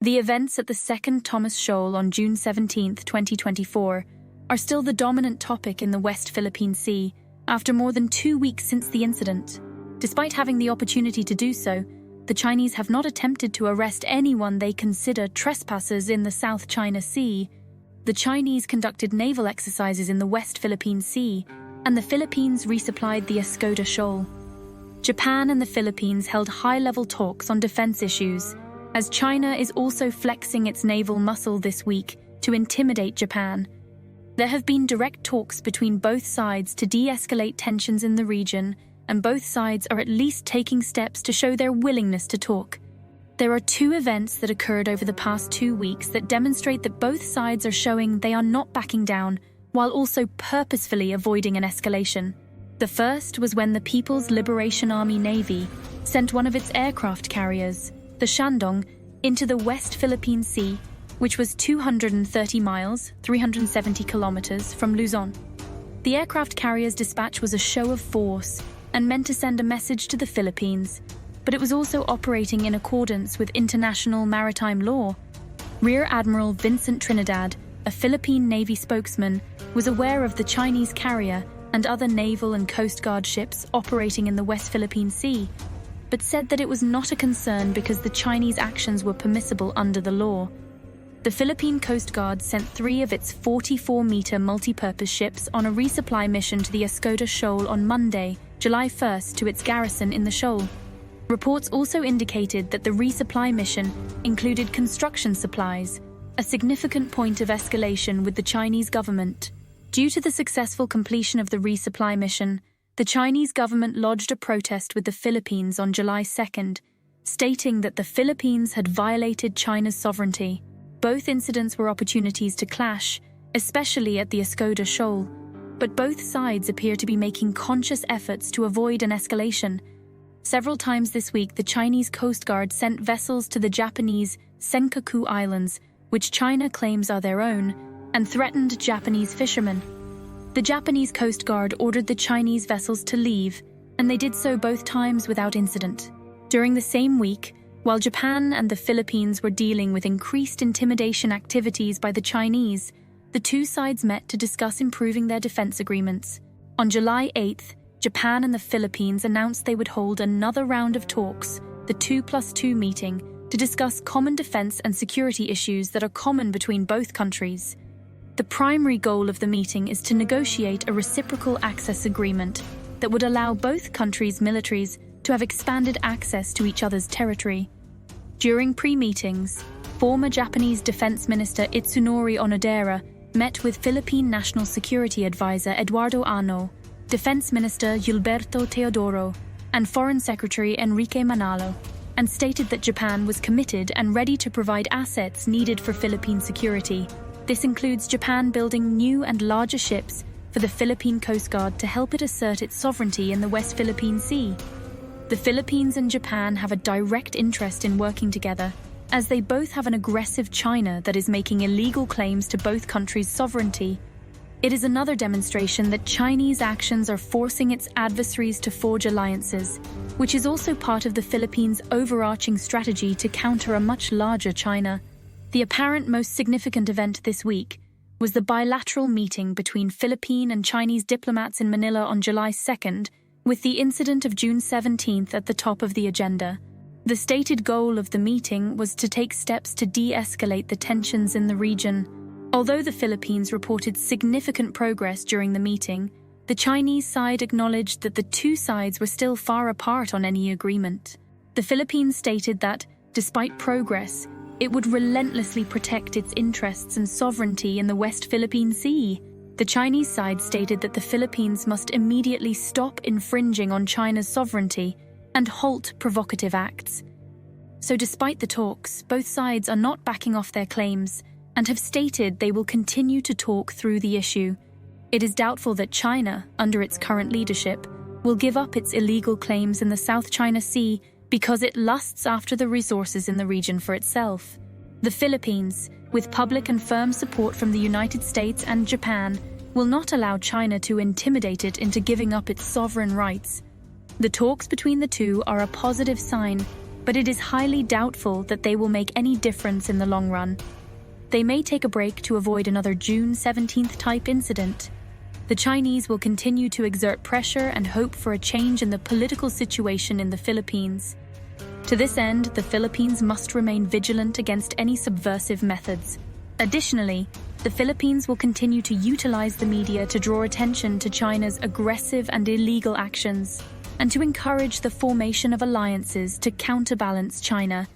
The events at the Second Thomas Shoal on June 17, 2024, are still the dominant topic in the West Philippine Sea after more than 2 weeks since the incident. Despite having the opportunity to do so, the Chinese have not attempted to arrest anyone they consider trespassers in the South China Sea. The Chinese conducted naval exercises in the West Philippine Sea, and the Philippines resupplied the Second Shoal. Japan and the Philippines held high-level talks on defense issues, as China is also flexing its naval muscle this week to intimidate Japan. There have been direct talks between both sides to de-escalate tensions in the region, and both sides are at least taking steps to show their willingness to talk. There are 2 events that occurred over the past 2 weeks that demonstrate that both sides are showing they are not backing down, while also purposefully avoiding an escalation. The first was when the People's Liberation Army Navy sent one of its aircraft carriers, the Shandong, into the West Philippine Sea, which was 230 miles, 370 kilometers from Luzon. The aircraft carrier's dispatch was a show of force and meant to send a message to the Philippines, but it was also operating in accordance with international maritime law. Rear Admiral Vincent Trinidad, a Philippine Navy spokesman, was aware of the Chinese carrier and other naval and Coast Guard ships operating in the West Philippine Sea, but said that it was not a concern because the Chinese actions were permissible under the law. The Philippine Coast Guard sent 3 of its 44-meter multi-purpose ships on a resupply mission to the Second Shoal on Monday, July 1st, to its garrison in the shoal. Reports also indicated that the resupply mission included construction supplies, a significant point of escalation with the Chinese government. Due to the successful completion of the resupply mission, the Chinese government lodged a protest with the Philippines on July 2nd, stating that the Philippines had violated China's sovereignty. Both incidents were opportunities to clash, especially at the Second Shoal, but both sides appear to be making conscious efforts to avoid an escalation. Several times this week, the Chinese Coast Guard sent vessels to the Japanese Senkaku Islands, which China claims are their own, and threatened Japanese fishermen. The Japanese Coast Guard ordered the Chinese vessels to leave, and they did so both times without incident. During the same week, while Japan and the Philippines were dealing with increased intimidation activities by the Chinese, the 2 sides met to discuss improving their defense agreements. On July 8th, Japan and the Philippines announced they would hold another round of talks, the 2+2 meeting, to discuss common defense and security issues that are common between both countries. The primary goal of the meeting is to negotiate a reciprocal access agreement that would allow both countries' militaries to have expanded access to each other's territory. During pre-meetings, former Japanese Defense Minister Itsunori Onodera met with Philippine National Security Advisor Eduardo Ano, Defense Minister Gilberto Teodoro, and Foreign Secretary Enrique Manalo, and stated that Japan was committed and ready to provide assets needed for Philippine security. This includes Japan building new and larger ships for the Philippine Coast Guard to help it assert its sovereignty in the West Philippine Sea. The Philippines and Japan have a direct interest in working together, as they both have an aggressive China that is making illegal claims to both countries' sovereignty. It is another demonstration that Chinese actions are forcing its adversaries to forge alliances, which is also part of the Philippines' overarching strategy to counter a much larger China. The apparent most significant event this week was the bilateral meeting between Philippine and Chinese diplomats in Manila on July 2nd, with the incident of June 17th at the top of the agenda. The stated goal of the meeting was to take steps to de-escalate the tensions in the region. Although the Philippines reported significant progress during the meeting, the Chinese side acknowledged that the 2 sides were still far apart on any agreement. The Philippines stated that, despite progress, it would relentlessly protect its interests and sovereignty in the West Philippine Sea. The Chinese side stated that the Philippines must immediately stop infringing on China's sovereignty and halt provocative acts. So despite the talks, both sides are not backing off their claims and have stated they will continue to talk through the issue. It is doubtful that China, under its current leadership, will give up its illegal claims in the South China Sea because it lusts after the resources in the region for itself. The Philippines, with public and firm support from the United States and Japan, will not allow China to intimidate it into giving up its sovereign rights. The talks between the two are a positive sign, but it is highly doubtful that they will make any difference in the long run. They may take a break to avoid another June 17th type incident. The Chinese will continue to exert pressure and hope for a change in the political situation in the Philippines. To this end, the Philippines must remain vigilant against any subversive methods. Additionally, the Philippines will continue to utilize the media to draw attention to China's aggressive and illegal actions, and to encourage the formation of alliances to counterbalance China